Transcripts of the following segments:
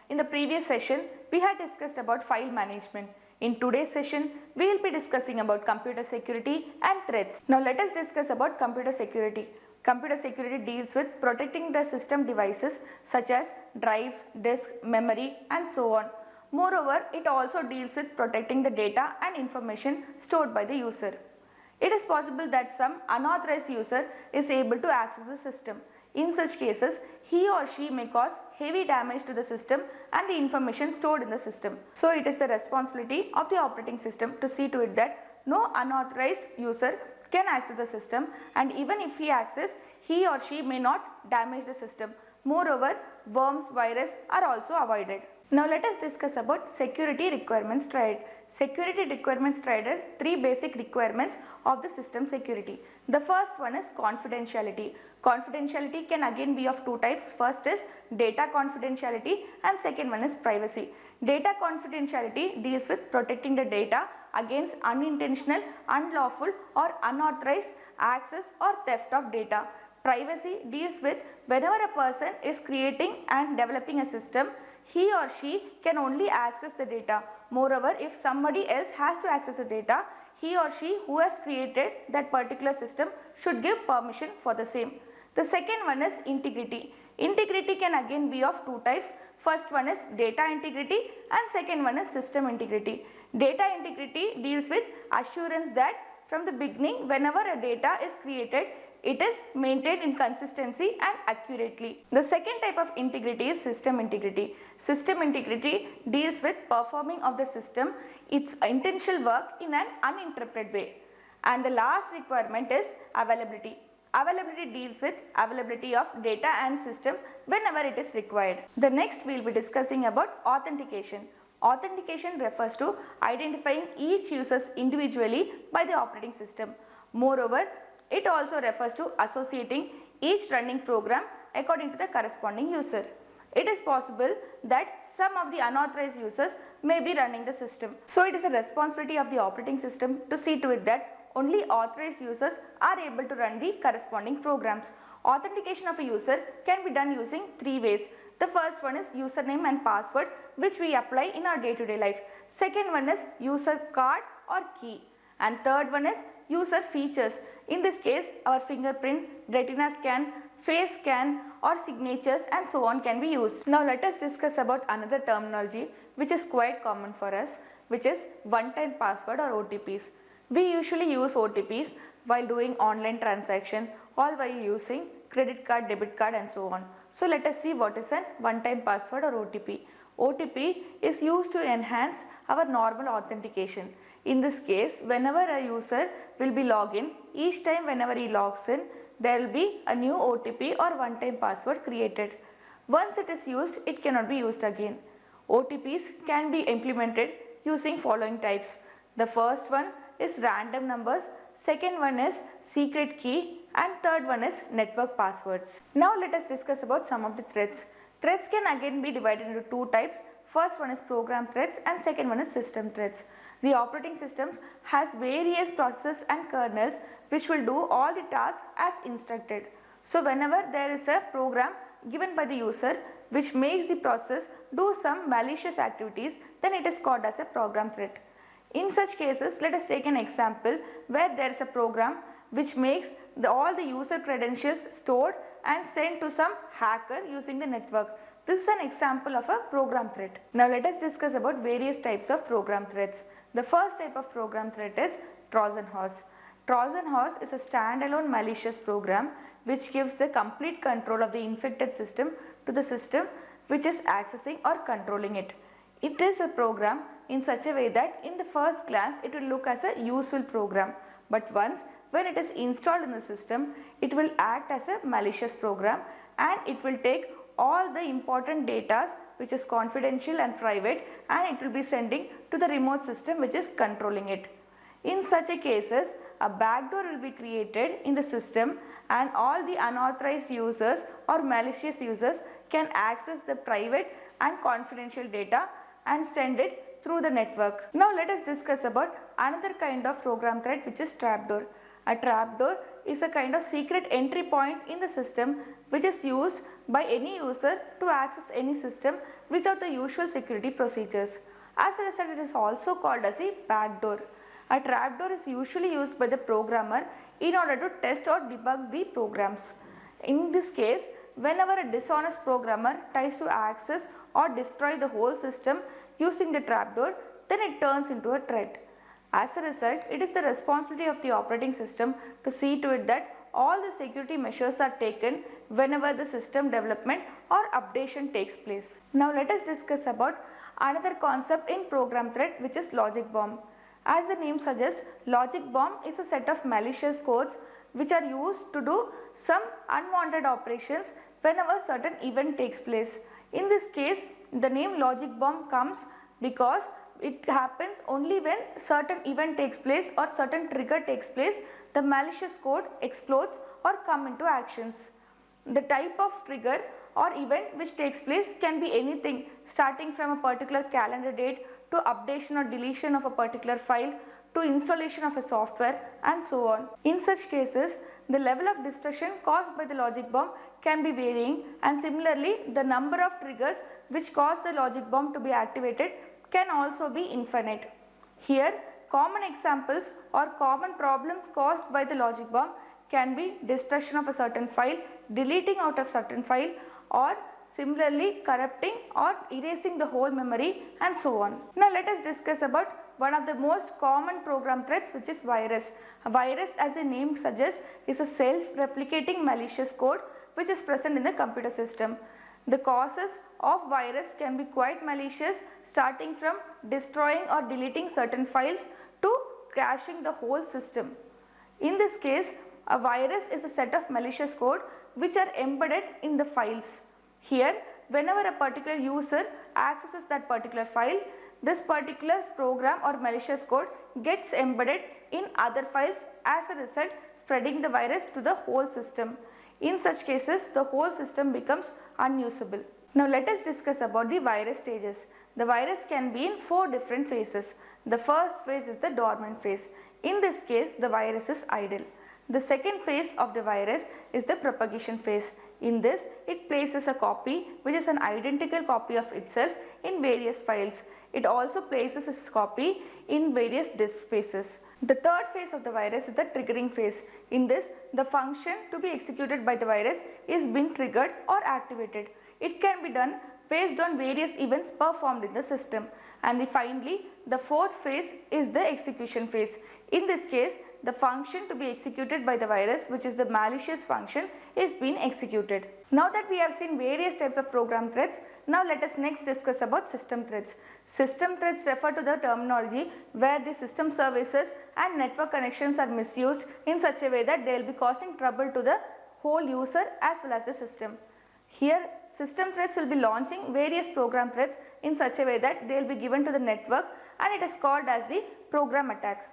In the previous session, we had discussed about file management. In today's session, we will be discussing about computer security and threats. Now let us discuss about computer security. Computer security deals with protecting the system devices such as drives, disk, memory and so on. Moreover, it also deals with protecting the data and information stored by the user. It is possible that some unauthorized user is able to access the system. In such cases, he or she may cause heavy damage to the system and the information stored in the system. So it is the responsibility of the operating system to see to it that no unauthorized user can access the system, and even if he accesses, he or she may not damage the system. Moreover, worms, virus are also avoided. Now let us discuss about security requirements triad. Security requirements triad is three basic requirements of the system security. The first one is confidentiality. Confidentiality can again be of two types. First is data confidentiality and second one is privacy. Data confidentiality deals with protecting the data against unintentional, unlawful or unauthorized access or theft of data. Privacy deals with whenever a person is creating and developing a system, he or she can only access the data. Moreover, if somebody else has to access the data, he or she who has created that particular system should give permission for the same. The second one is integrity. Integrity can again be of two types. First one is data integrity and second one is system integrity. Data integrity deals with assurance that from the beginning, whenever a data is created, it is maintained in consistency and accurately. The second type of integrity is system integrity. System integrity deals with performing of the system its intentional work in an uninterrupted way. And the last requirement is availability. Availability deals with availability of data and system whenever it is required. The next we will be discussing about authentication. Authentication refers to identifying each user individually by the operating system. Moreover, it also refers to associating each running program according to the corresponding user. It is possible that some of the unauthorized users may be running the system. So it is a responsibility of the operating system to see to it that only authorized users are able to run the corresponding programs. Authentication of a user can be done using three ways. The first one is username and password, which we apply in our day-to-day life. Second one is user card or key. And third one is user features. In this case, our fingerprint, retina scan, face scan or signatures and so on can be used. Now let us discuss about another terminology which is quite common for us, which is one-time password or OTPs. We usually use OTPs while doing online transaction or while using credit card, debit card and so on. So let us see what is a one-time password or OTP. OTP is used to enhance our normal authentication. In this case, whenever a user will be logged in, each time whenever he logs in, there will be a new OTP or one-time password created. Once it is used, it cannot be used again. OTPs can be implemented using following types. The first one is random numbers, second one is secret key and third one is network passwords. Now let us discuss about some of the threats. Threats can again be divided into two types. First one is program threats and second one is system threats. The operating systems has various processes and kernels which will do all the tasks as instructed. So whenever there is a program given by the user which makes the process do some malicious activities, then it is called as a program threat. In such cases, let us take an example where there is a program which makes all the user credentials stored and sent to some hacker using the network. This is an example of a program threat. Now let us discuss about various types of program threats. The first type of program threat is Trojan horse. Trojan horse is a standalone malicious program which gives the complete control of the infected system to the system which is accessing or controlling it. It is a program in such a way that in the first glance it will look as a useful program, but once when it is installed in the system, it will act as a malicious program and it will take all the important data which is confidential and private and it will be sending to the remote system which is controlling it. In such a cases, a backdoor will be created in the system and all the unauthorized users or malicious users can access the private and confidential data and send it through the network. Now let us discuss about another kind of program threat which is trapdoor. A trapdoor is a kind of secret entry point in the system which is used by any user to access any system without the usual security procedures. As a result, it is also called as a backdoor. A trapdoor is usually used by the programmer in order to test or debug the programs. In this case, whenever a dishonest programmer tries to access or destroy the whole system using the trapdoor, then it turns into a threat. As a result, it is the responsibility of the operating system to see to it that all the security measures are taken whenever the system development or updation takes place. Now let us discuss about another concept in program threat, which is logic bomb. As the name suggests, logic bomb is a set of malicious codes which are used to do some unwanted operations whenever certain event takes place. In this case, the name logic bomb comes because it happens only when certain event takes place or certain trigger takes place, the malicious code explodes or come into actions. The type of trigger or event which takes place can be anything, starting from a particular calendar date to updation or deletion of a particular file to installation of a software and so on. In such cases, the level of destruction caused by the logic bomb can be varying, and similarly the number of triggers which cause the logic bomb to be activated can also be infinite. Here, common examples or common problems caused by the logic bomb can be destruction of a certain file, deleting out of certain file, or similarly corrupting or erasing the whole memory and so on. Now let us discuss about one of the most common program threats, which is virus. A virus, as the name suggests, is a self-replicating malicious code which is present in the computer system. The causes of virus can be quite malicious, starting from destroying or deleting certain files to crashing the whole system. In this case, a virus is a set of malicious code which are embedded in the files. Here, whenever a particular user accesses that particular file, this particular program or malicious code gets embedded in other files, as a result spreading the virus to the whole system. In such cases, the whole system becomes unusable. Now let us discuss about the virus stages. The virus can be in 4 different phases. The first phase is the dormant phase. In this case, the virus is idle. The second phase of the virus is the propagation phase. In this, it places a copy which is an identical copy of itself in various files. It also places its copy in various disk spaces. The third phase of the virus is the triggering phase. In this, the function to be executed by the virus is being triggered or activated. It can be done based on various events performed in the system. And finally, the fourth phase is the execution phase. In this case, the function to be executed by the virus, which is the malicious function, is being executed. Now that we have seen various types of program threats, now let us next discuss about system threats. System threats refer to the terminology where the system services and network connections are misused in such a way that they will be causing trouble to the whole user as well as the system. Here, system threats will be launching various program threats in such a way that they will be given to the network, and it is called as the program attack.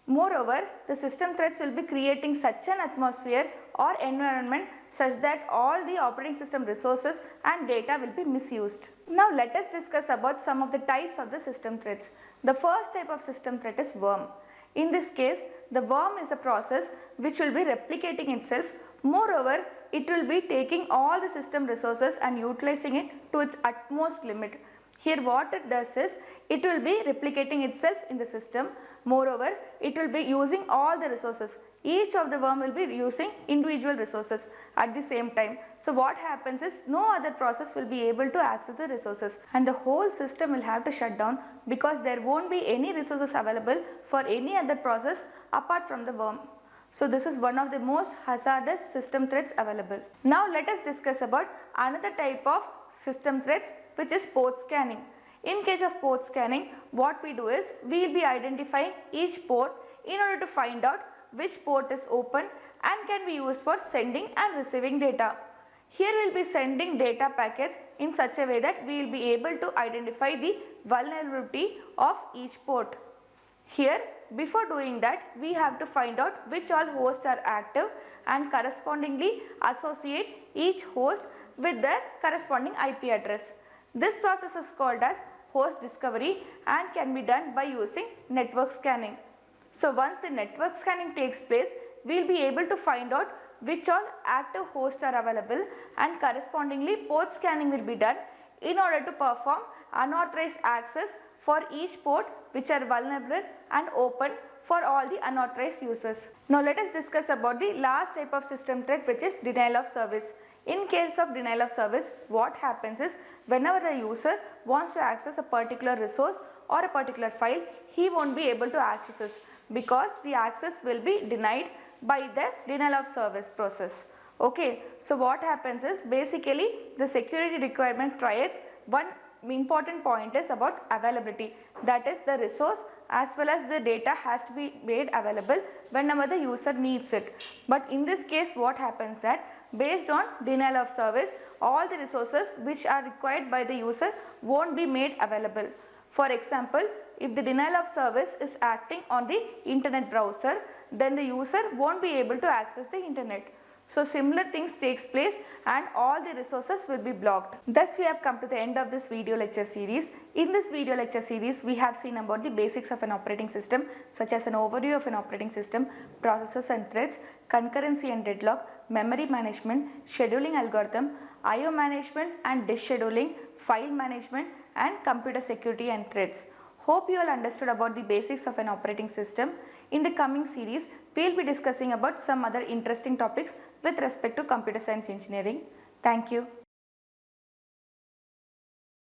Moreover, the system threats will be creating such an atmosphere or environment such that all the operating system resources and data will be misused. Now let us discuss about some of the types of the system threats. The first type of system threat is worm. In this case, the worm is a process which will be replicating itself. Moreover, it will be taking all the system resources and utilizing it to its utmost limit. Here what it does is, it will be replicating itself in the system. Moreover, it will be using all the resources. Each of the worm will be using individual resources at the same time. So what happens is, no other process will be able to access the resources, and the whole system will have to shut down because there won't be any resources available for any other process apart from the worm. So this is one of the most hazardous system threats available. Now let us discuss about another type of system threats, which is port scanning. In case of port scanning, what we do is, we will be identifying each port in order to find out which port is open and can be used for sending and receiving data. Here we will be sending data packets in such a way that we will be able to identify the vulnerability of each port. Here, before doing that, we have to find out which all hosts are active and correspondingly associate each host with their corresponding IP address. This process is called as host discovery and can be done by using network scanning. So once the network scanning takes place, we will be able to find out which all active hosts are available, and correspondingly port scanning will be done in order to perform unauthorized access for each port which are vulnerable and open for all the unauthorized users. Now let us discuss about the last type of system threat, which is denial of service. In case of denial of service, what happens is whenever the user wants to access a particular resource or a particular file, he won't be able to access it because the access will be denied by the denial of service process. Okay, so what happens is basically the security requirement triads, one important point is about availability, that is the resource as well as the data has to be made available whenever the user needs it. But in this case what happens that based on denial of service, all the resources which are required by the user won't be made available. For example, if the denial of service is acting on the internet browser, then the user won't be able to access the internet. So similar things takes place and all the resources will be blocked. Thus we have come to the end of this video lecture series. In this video lecture series, we have seen about the basics of an operating system, such as an overview of an operating system, processes and threads, concurrency and deadlock, memory management, scheduling algorithm, IO management and disk scheduling, file management, and computer security and threads. Hope you all understood about the basics of an operating system. In the coming series, we will be discussing about some other interesting topics with respect to computer science engineering. Thank you.